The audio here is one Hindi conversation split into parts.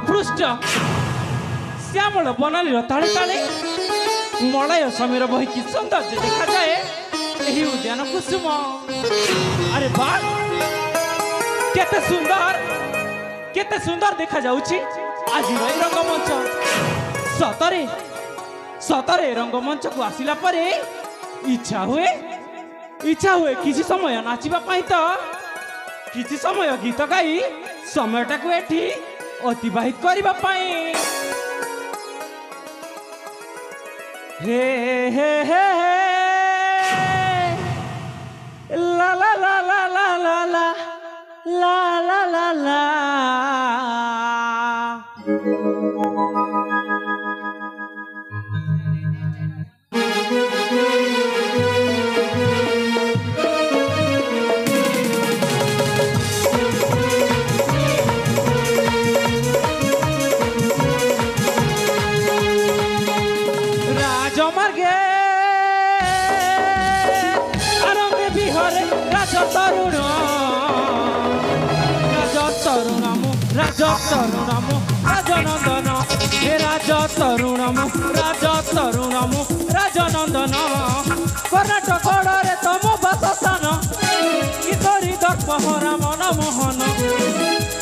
पृष्ठ श्यामल बनाली ताले ताले मलय समीर बही कि सौंदर्य देखा जाए यही उद्यान कुसुम। अरे वाह केते सुंदर देखा जाउची आज रंगमंच। सतरे सतरे रंगमंच को आसिला परे इच्छा हुए किसी समय नाचिबा पाई तो किसी समय गीत गाई समयटा को एठी अतिबाहित करबा पाई। हे हे हे ला ला ला ला ला ला ला ला ला ला ला। राजमार्गे आरंभे बिहरे राज तरुणमु राजनंदन हे राज तरुणमु राजनंदन कर्णाटक रे तम बासस्थान कितरी दर्पहरा मन मोहन।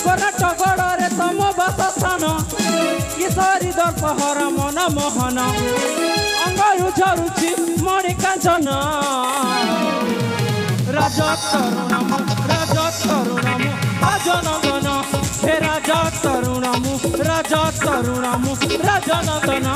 कर्णाटक रे तम बासस्थान कितरी दर्पहरा मन मोहन। अंगरु झरुची मणि कांचन राज तरुणमु राजनंदन हे राज तरुणमु राजनंदन।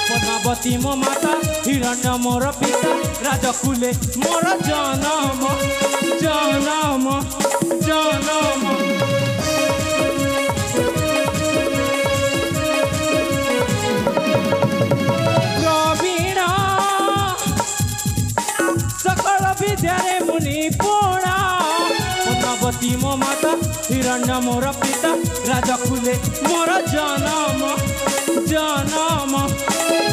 पद्मावती मो माता हिरण्य मोर पिता राजकुले मोर जनम जनम जनम। प्रवीण सकल विद्यारे मुनि पूर्ण पद्मावती मो माता हिरण्य मोर पिता राजकुले मोर जनम जनम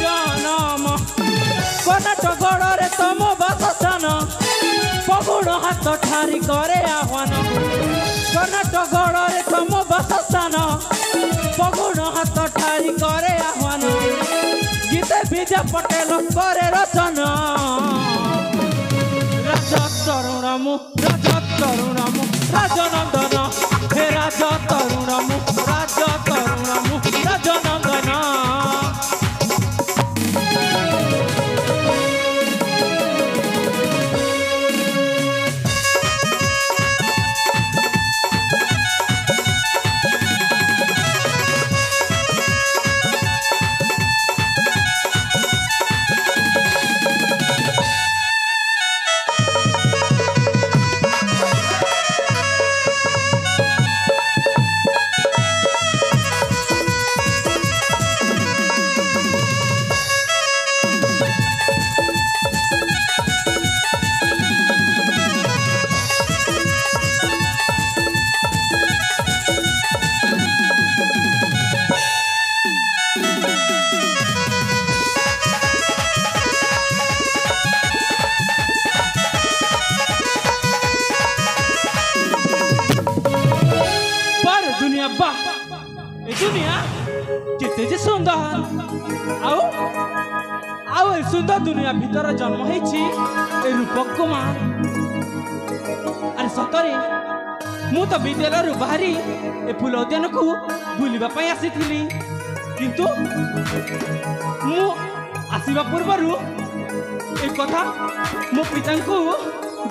जनम। कर्णाटक रे तम बासस्थान पगुण हाथ ठारी करे आह्वान। कर्णाटक रे तम बासस्थान पगुण हाथ ठारी करे आह्वान। गीते विजय पटेल करे रचना राज तरुणमु राजनंदन हे राज तरुणमु राजनंदन। दुनिया केते सुंदर आउ सुंदर दुनिया भीतर जन्म होईची ए रूपक कुमार। अरे सतरे मु तो विद्यालय बाहरी ए फूल उद्यान को बुलिबा पई आसीथिली किंतु मु आसीबा पूर्वरु ए कथा मो पिता को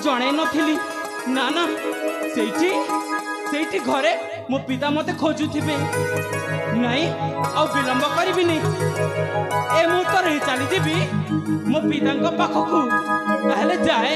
जणे नथिली। ना ना सेठी घरे मो पिता मते खोजुथिबे नहीं आ विलंब करिबिनी ए मुहूर्त रे चली जीवी मो पिता पाखकू ताहले जाए